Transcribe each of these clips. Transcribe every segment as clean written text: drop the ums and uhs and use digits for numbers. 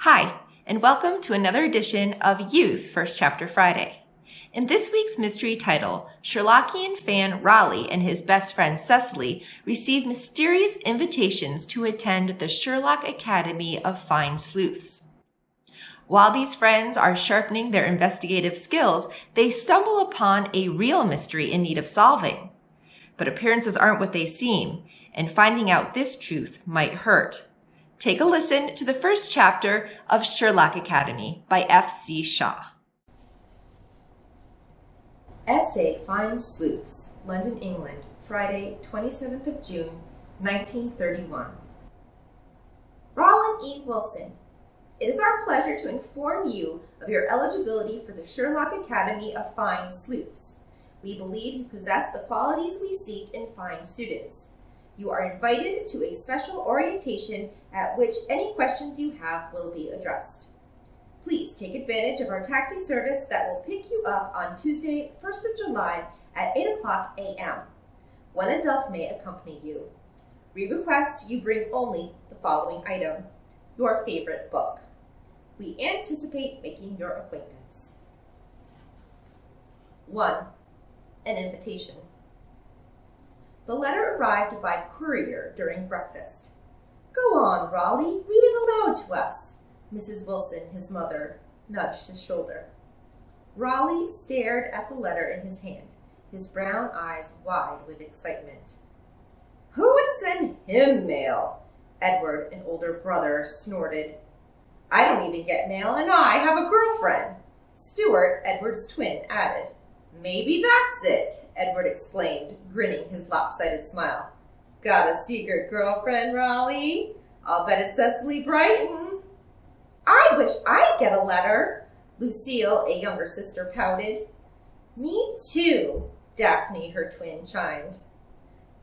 Hi, and welcome to another edition of Youth First Chapter Friday. In this week's mystery title, Sherlockian fan Rollie and his best friend Cecily receive mysterious invitations to attend the Sherlock Academy of Fine Sleuths. While these friends are sharpening their investigative skills, they stumble upon a real mystery in need of solving. But appearances aren't what they seem, and finding out this truth might hurt. Take a listen to the first chapter of Sherlock Academy by F.C. Shaw. Essay Fine Sleuths, London, England, Friday, 27th of June, 1931. Rollie E. Wilson, it is our pleasure to inform you of your eligibility for the Sherlock Academy of Fine Sleuths. We believe you possess the qualities we seek in fine students. You are invited to a special orientation at which any questions you have will be addressed. Please take advantage of our taxi service that will pick you up on Tuesday, 1st of July at 8 o'clock a.m. One adult may accompany you. We request you bring only the following item: your favorite book. We anticipate making your acquaintance. 1. An invitation. The letter arrived by courier during breakfast. "Go on, Rollie, read it aloud to us." Mrs. Wilson, his mother, nudged his shoulder. Rollie stared at the letter in his hand, his brown eyes wide with excitement. "Who would send him mail?" Edward, an older brother, snorted. "I don't even get mail, and I have a girlfriend." Stuart, Edward's twin, added. "Maybe that's it," Edward exclaimed, grinning his lopsided smile. "Got a secret girlfriend, Rollie? I'll bet it's Cecily Brighton." "I wish I'd get a letter," Lucille, a younger sister, pouted. "Me too," Daphne, her twin, chimed.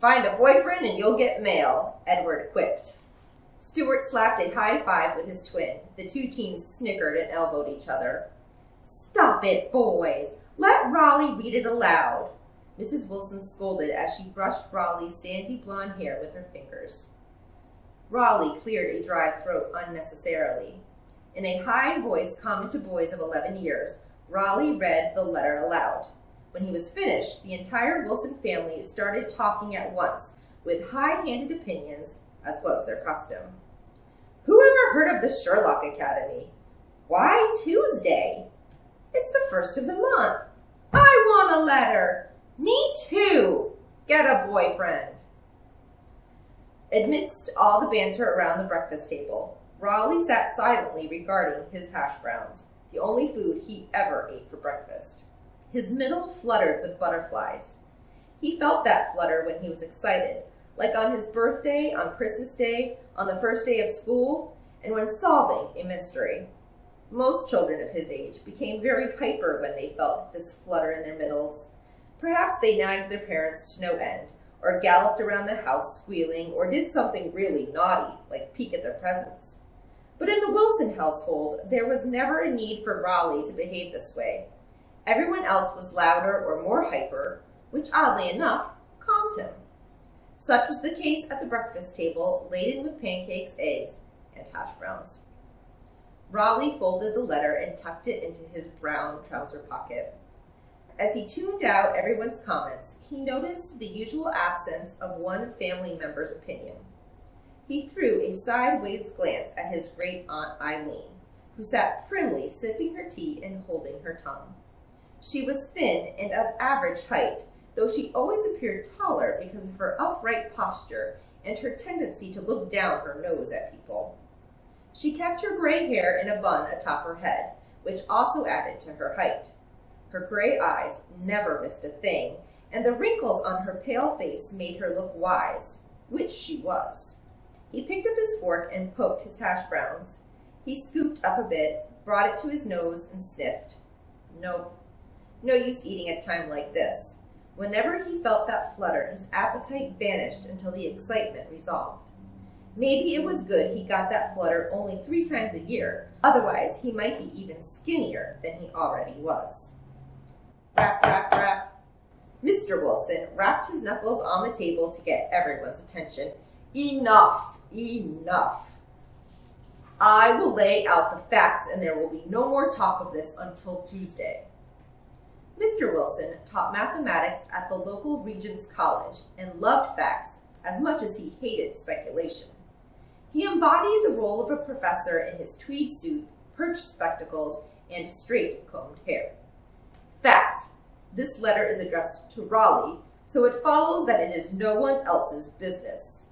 "Find a boyfriend and you'll get mail," Edward quipped. Stuart slapped a high five with his twin. The two teens snickered and elbowed each other. "Stop it, boys. Let Rollie read it aloud." Mrs. Wilson scolded as she brushed Rollie's sandy blonde hair with her fingers. Rollie cleared a dry throat unnecessarily. In a high voice common to boys of 11 years, Rollie read the letter aloud. When he was finished, the entire Wilson family started talking at once, with high-handed opinions, as was their custom. "Who ever heard of the Sherlock Academy? Why Tuesday? It's the 1st of the month. I want a letter. Me too. Get a boyfriend." Amidst all the banter around the breakfast table, Rollie sat silently regarding his hash browns, the only food he ever ate for breakfast. His middle fluttered with butterflies. He felt that flutter when he was excited, like on his birthday, on Christmas Day, on the first day of school, and when solving a mystery. Most children of his age became very hyper when they felt this flutter in their middles. Perhaps they nagged their parents to no end, or galloped around the house squealing, or did something really naughty, like peek at their presents. But in the Wilson household, there was never a need for Rollie to behave this way. Everyone else was louder or more hyper, which, oddly enough, calmed him. Such was the case at the breakfast table, laden with pancakes, eggs, and hash browns. Rollie folded the letter and tucked it into his brown trouser pocket. As he tuned out everyone's comments, he noticed the usual absence of one family member's opinion. He threw a sideways glance at his great-aunt Eileen, who sat primly sipping her tea and holding her tongue. She was thin and of average height, though she always appeared taller because of her upright posture and her tendency to look down her nose at people. She kept her gray hair in a bun atop her head, which also added to her height. Her gray eyes never missed a thing, and the wrinkles on her pale face made her look wise, which she was. He picked up his fork and poked his hash browns. He scooped up a bit, brought it to his nose, and sniffed. Nope. No use eating at a time like this. Whenever he felt that flutter, his appetite vanished until the excitement resolved. Maybe it was good he got that flutter only 3 times a year. Otherwise, he might be even skinnier than he already was. Rap, rap, rap. Mr. Wilson rapped his knuckles on the table to get everyone's attention. "Enough! Enough!" I will lay out the facts and there will be no more talk of this until Tuesday. Mr. Wilson taught mathematics at the local Regents College and loved facts as much as he hated speculation. He embodied the role of a professor in his tweed suit, perched spectacles, and straight-combed hair. Fact: this letter is addressed to Rollie, so it follows that it is no one else's business.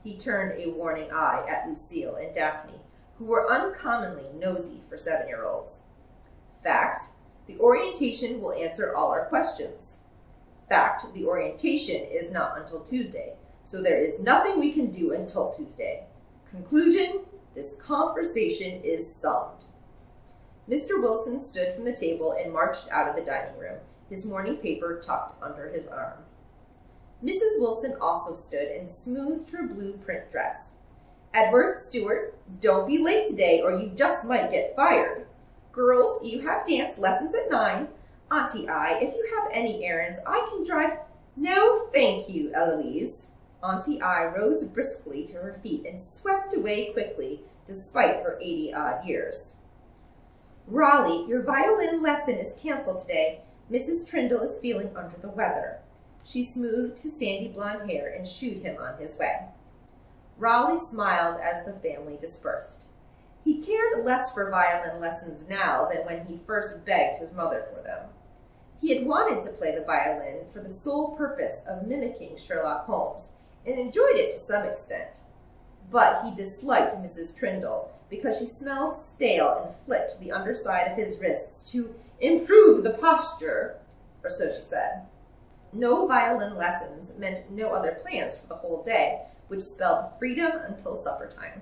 He turned a warning eye at Lucille and Daphne, who were uncommonly nosy for 7-year-olds. Fact: the orientation will answer all our questions. Fact: the orientation is not until Tuesday, so there is nothing we can do until Tuesday. Conclusion: this conversation is summed. Mr. Wilson stood from the table and marched out of the dining room, his morning paper tucked under his arm. Mrs. Wilson also stood and smoothed her blue print dress. Edward, Stewart, don't be late today or you just might get fired. Girls, you have dance lessons at 9. Auntie I, if you have any errands, I can drive. No, thank you, Eloise. Auntie I rose briskly to her feet and swept away quickly, despite her 80-odd years. Rollie, your violin lesson is canceled today. Mrs. Trindle is feeling under the weather. She smoothed his sandy blonde hair and shooed him on his way. Rollie smiled as the family dispersed. He cared less for violin lessons now than when he first begged his mother for them. He had wanted to play the violin for the sole purpose of mimicking Sherlock Holmes, and enjoyed it to some extent. But he disliked Mrs. Trindle because she smelled stale and flicked the underside of his wrists to improve the posture, or so she said. No violin lessons meant no other plans for the whole day, which spelled freedom until supper time.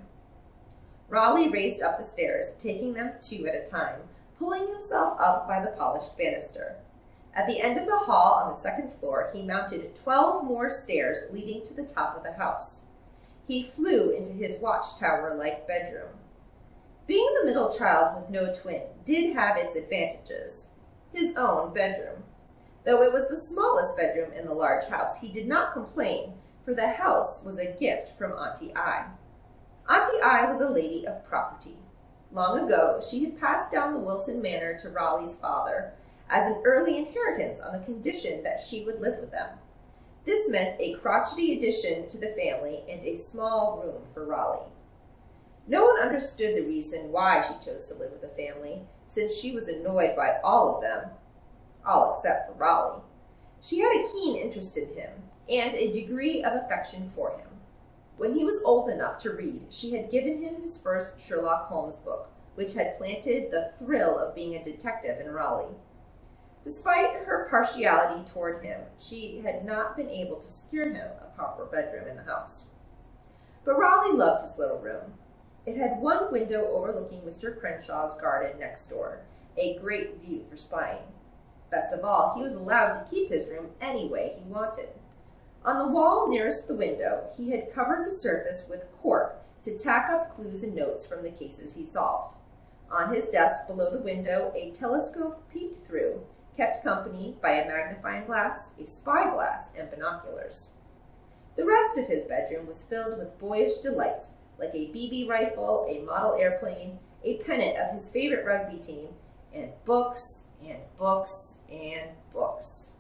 Rollie raced up the stairs, taking them 2 at a time, pulling himself up by the polished banister. At the end of the hall on the 2nd floor, he mounted 12 more stairs leading to the top of the house. He flew into his watchtower-like bedroom. Being the middle child with no twin did have its advantages. His own bedroom. Though it was the smallest bedroom in the large house, he did not complain, for the house was a gift from Auntie I. Auntie I was a lady of property. Long ago, she had passed down the Wilson manor to Rollie's father as an early inheritance on the condition that she would live with them. This meant a crotchety addition to the family and a small room for Rollie. No one understood the reason why she chose to live with the family, since she was annoyed by all of them, all except for Rollie. She had a keen interest in him, and a degree of affection for him. When he was old enough to read, she had given him his first Sherlock Holmes book, which had planted the thrill of being a detective in Rollie. Despite her partiality toward him, she had not been able to secure him a proper bedroom in the house. But Rollie loved his little room. It had one window overlooking Mr. Crenshaw's garden next door, a great view for spying. Best of all, he was allowed to keep his room any way he wanted. On the wall nearest the window, he had covered the surface with cork to tack up clues and notes from the cases he solved. On his desk below the window, a telescope peeped through, kept company by a magnifying glass, a spyglass, and binoculars. The rest of his bedroom was filled with boyish delights, like a BB rifle, a model airplane, a pennant of his favorite rugby team, and books and books and books.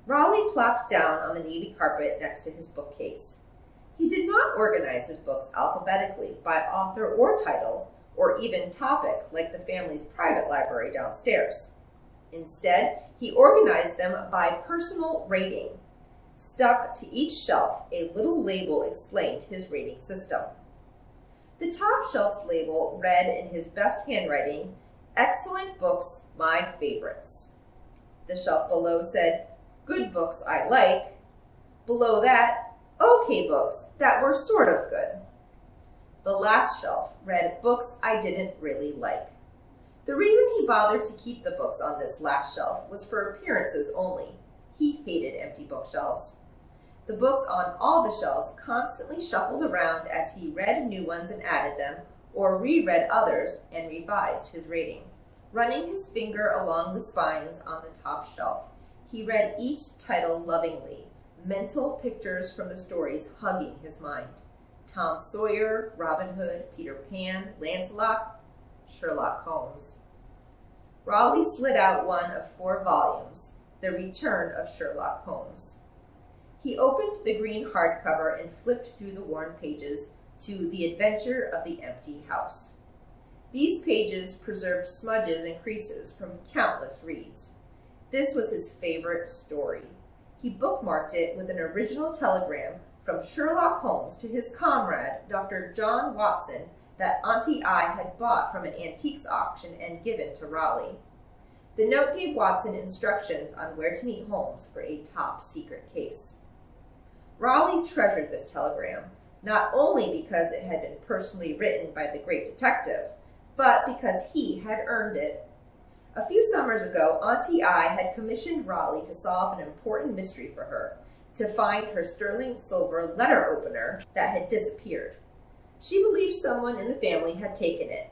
Rollie plopped down on the navy carpet next to his bookcase. He did not organize his books alphabetically by author or title, or even topic like the family's private library downstairs. Instead, he organized them by personal rating. Stuck to each shelf, a little label explained his rating system. The top shelf's label read in his best handwriting, "Excellent books, my favorites." The shelf below said, "Good books I like." Below that, "Okay books that were sort of good." The last shelf read, "Books I didn't really like." The reason he bothered to keep the books on this last shelf was for appearances only. He hated empty bookshelves. The books on all the shelves constantly shuffled around as he read new ones and added them, or reread others and revised his rating. Running his finger along the spines on the top shelf, he read each title lovingly, mental pictures from the stories hugging his mind. Tom Sawyer, Robin Hood, Peter Pan, Lancelot, Sherlock Holmes. Rollie slid out one of 4 volumes, The Return of Sherlock Holmes. He opened the green hardcover and flipped through the worn pages to The Adventure of the Empty House. These pages preserved smudges and creases from countless reads. This was his favorite story. He bookmarked it with an original telegram from Sherlock Holmes to his comrade, Dr. John Watson, that Auntie I had bought from an antiques auction and given to Rollie. The note gave Watson instructions on where to meet Holmes for a top-secret case. Rollie treasured this telegram, not only because it had been personally written by the great detective, but because he had earned it. A few summers ago, Auntie I had commissioned Rollie to solve an important mystery for her, to find her sterling silver letter opener that had disappeared. She believed someone in the family had taken it.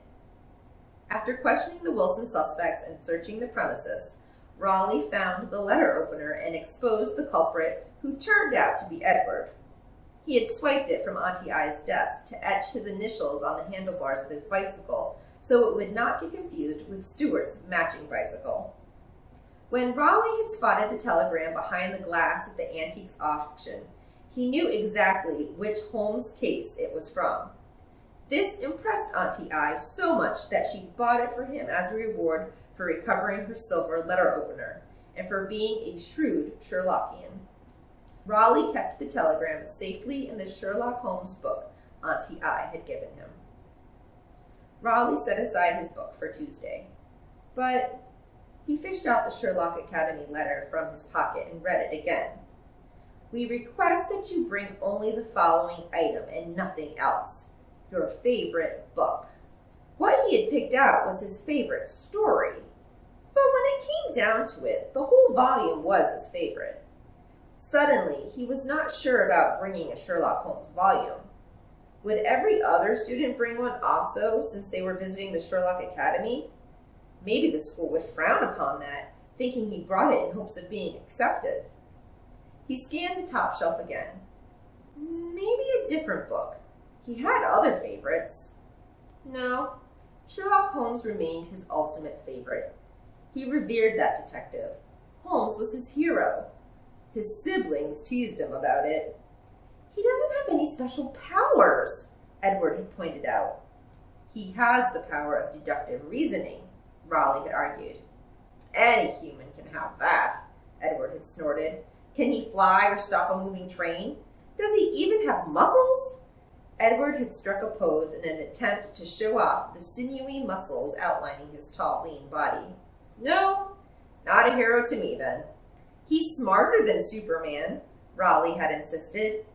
After questioning the Wilson suspects and searching the premises, Rollie found the letter opener and exposed the culprit, who turned out to be Edward. He had swiped it from Auntie I's desk to etch his initials on the handlebars of his bicycle so it would not get confused with Stuart's matching bicycle. When Rollie had spotted the telegram behind the glass at the antiques auction, he knew exactly which Holmes case it was from. This impressed Auntie I so much that she bought it for him as a reward for recovering her silver letter opener and for being a shrewd Sherlockian. Rollie kept the telegram safely in the Sherlock Holmes book Auntie I had given him. Rollie set aside his book for Tuesday, but he fished out the Sherlock Academy letter from his pocket and read it again. "We request that you bring only the following item and nothing else. Your favorite book." What he had picked out was his favorite story, but when it came down to it, the whole volume was his favorite. Suddenly, he was not sure about bringing a Sherlock Holmes volume. Would every other student bring one also, since they were visiting the Sherlock Academy? Maybe the school would frown upon that, thinking he brought it in hopes of being accepted. He scanned the top shelf again. Maybe a different book. He had other favorites. No, Sherlock Holmes remained his ultimate favorite. He revered that detective. Holmes was his hero. His siblings teased him about it. "He doesn't have any special powers," Edward had pointed out. "He has the power of deductive reasoning," Rollie had argued. "Any human can have that," Edward had snorted. "Can he fly or stop a moving train? Does he even have muscles?" Edward had struck a pose in an attempt to show off the sinewy muscles outlining his tall, lean body. "No, not a hero to me, then." "He's smarter than Superman," Rollie had insisted.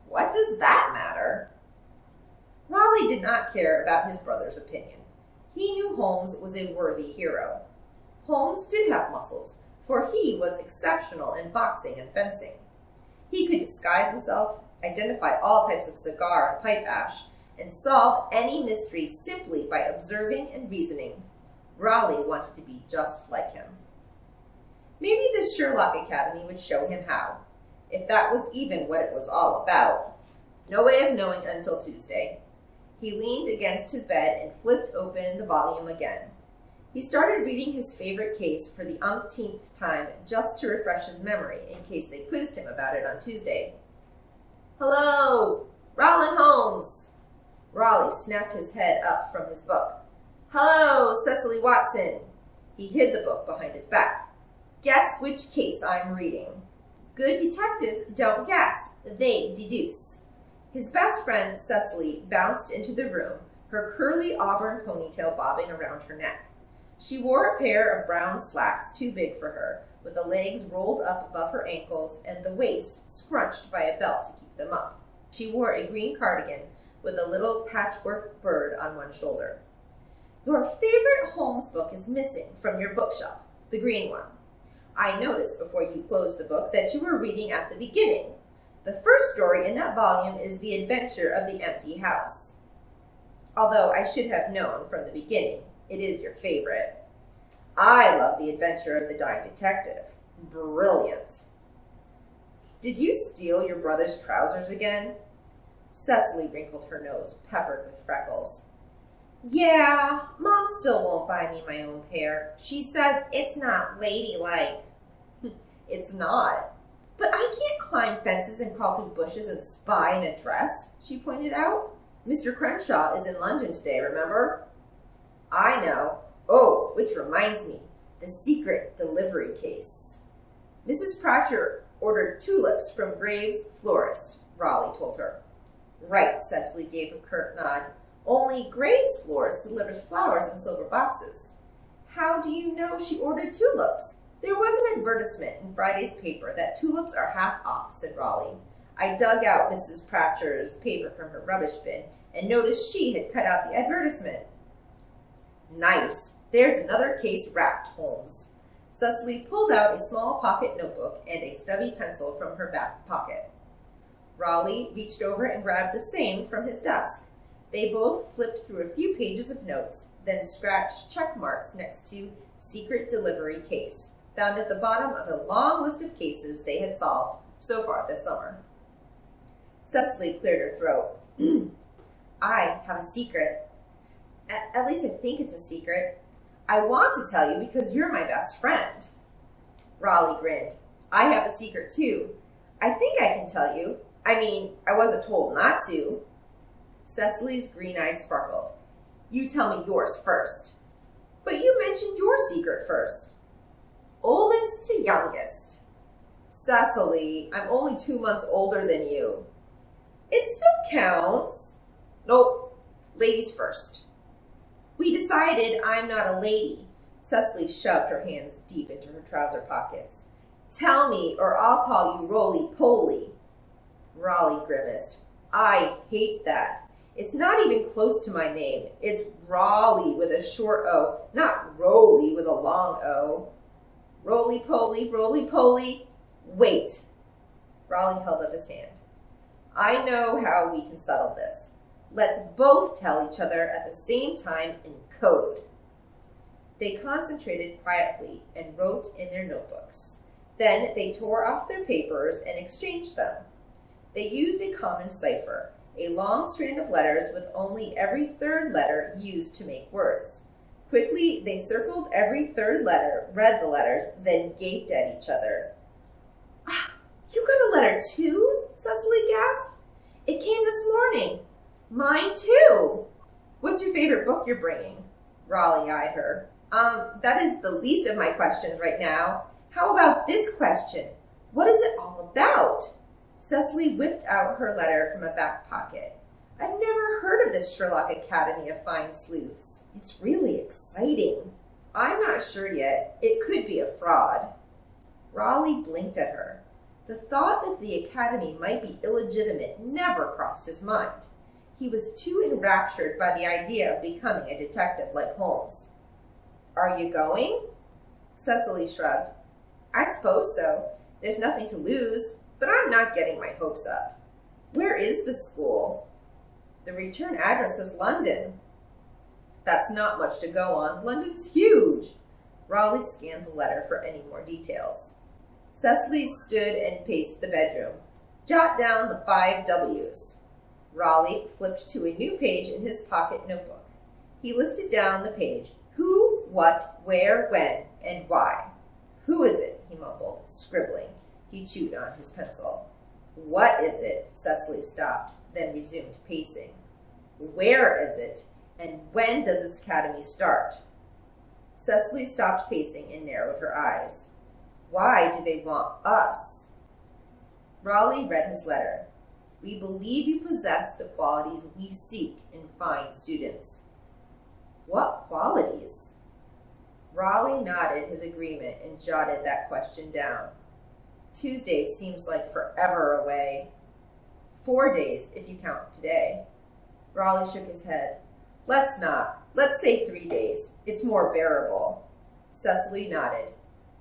"What does that matter?" Rollie did not care about his brother's opinion. He knew Holmes was a worthy hero. Holmes did have muscles, for he was exceptional in boxing and fencing. He could disguise himself, identify all types of cigar and pipe ash, and solve any mystery simply by observing and reasoning. Rollie wanted to be just like him. Maybe this Sherlock Academy would show him how, if that was even what it was all about. No way of knowing until Tuesday. He leaned against his bed and flipped open the volume again. He started reading his favorite case for the umpteenth time just to refresh his memory in case they quizzed him about it on Tuesday. "Hello, Rollie Holmes." Rollie snapped his head up from his book. "Hello, Cecily Watson." He hid the book behind his back. "Guess which case I'm reading." Good detectives don't guess, they deduce. His best friend, Cecily, bounced into the room, her curly auburn ponytail bobbing around her neck. She wore a pair of brown slacks too big for her, with the legs rolled up above her ankles and the waist scrunched by a belt to keep them up. She wore a green cardigan with a little patchwork bird on one shoulder. "Your favorite Holmes book is missing from your bookshelf, the green one. I noticed before you closed the book that you were reading at the beginning. The first story in that volume is The Adventure of the Empty House. Although I should have known from the beginning, it is your favorite. I love The Adventure of the Dying Detective. Brilliant." "Did you steal your brother's trousers again?" Cecily wrinkled her nose, peppered with freckles. Yeah, Mom still won't buy me my own pair. She says it's not ladylike. It's not. But I can't climb fences and crawl through bushes and spy in a dress, she pointed out. Mr. Crenshaw is in London today, remember? I know. Oh, which reminds me, the secret delivery case. Mrs. Pratcher ordered tulips from Graves' florist, Rollie told her. Right, Cecily gave a curt nod. Only Graves' florist delivers flowers in silver boxes. How do you know she ordered tulips? There was an advertisement in Friday's paper that tulips are half off, said Rollie. I dug out Mrs. Pratcher's paper from her rubbish bin and noticed she had cut out the advertisement. Nice. There's another case wrapped, Holmes. Cecily pulled out a small pocket notebook and a stubby pencil from her back pocket. Rollie reached over and grabbed the same from his desk. They both flipped through a few pages of notes, then scratched check marks next to secret delivery case, found at the bottom of a long list of cases they had solved so far this summer. Cecily cleared her throat. I have a secret. At least I think it's a secret. I want to tell you because you're my best friend. Rollie grinned. I have a secret too. I think I can tell you. I mean, I wasn't told not to. Cecily's green eyes sparkled. You tell me yours first. But you mentioned your secret first. Oldest to youngest. Cecily, I'm only 2 months older than you. It still counts. Nope. Ladies first. We decided I'm not a lady. Cecily shoved her hands deep into her trouser pockets. Tell me, or I'll call you roly-poly. Rollie grimaced. I hate that. It's not even close to my name. It's Rollie with a short O, not Rollie with a long O. Roly-poly, roly-poly. Wait. Rollie held up his hand. I know how we can settle this. Let's both tell each other at the same time in code. They concentrated quietly and wrote in their notebooks. Then they tore off their papers and exchanged them. They used a common cipher, a long strand of letters with only every third letter used to make words. Quickly, they circled every third letter, read the letters, then gaped at each other. You got a letter too? Cecily gasped. It came this morning. Mine too. What's your favorite book you're bringing? Rollie eyed her. That is the least of my questions right now. How about this question? What is it all about? Cecily whipped out her letter from a back pocket. I've never heard of this Sherlock Academy of Fine Sleuths. It's really exciting. I'm not sure yet. It could be a fraud. Rollie blinked at her. The thought that the academy might be illegitimate never crossed his mind. He was too enraptured by the idea of becoming a detective like Holmes. Are you going? Cecily shrugged. I suppose so. There's nothing to lose, but I'm not getting my hopes up. Where is the school? The return address is London. That's not much to go on. London's huge. Rollie scanned the letter for any more details. Cecily stood and paced the bedroom. Jot down the 5 W's. Rollie flipped to a new page in his pocket notebook. He listed down the page. Who, what, where, when, and why. Who is it? He mumbled, scribbling. He chewed on his pencil. What is it? Cecily stopped, then resumed pacing. Where is it? And when does this academy start? Cecily stopped pacing and narrowed her eyes. Why do they want us? Rollie read his letter. We believe you possess the qualities we seek in fine students. What qualities? Rollie nodded his agreement and jotted that question down. Tuesday seems like forever away. 4 days, if you count today. Rollie shook his head. Let's not. Let's say 3 days. It's more bearable. Cecily nodded.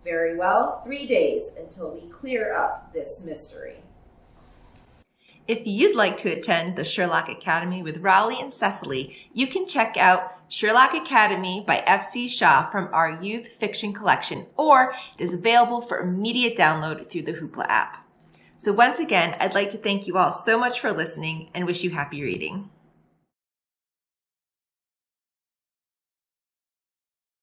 Very well, 3 days until we clear up this mystery. If you'd like to attend the Sherlock Academy with Rollie and Cecily, you can check out Sherlock Academy by F.C. Shaw from our youth fiction collection, or it is available for immediate download through the Hoopla app. So once again, I'd like to thank you all so much for listening and wish you happy reading.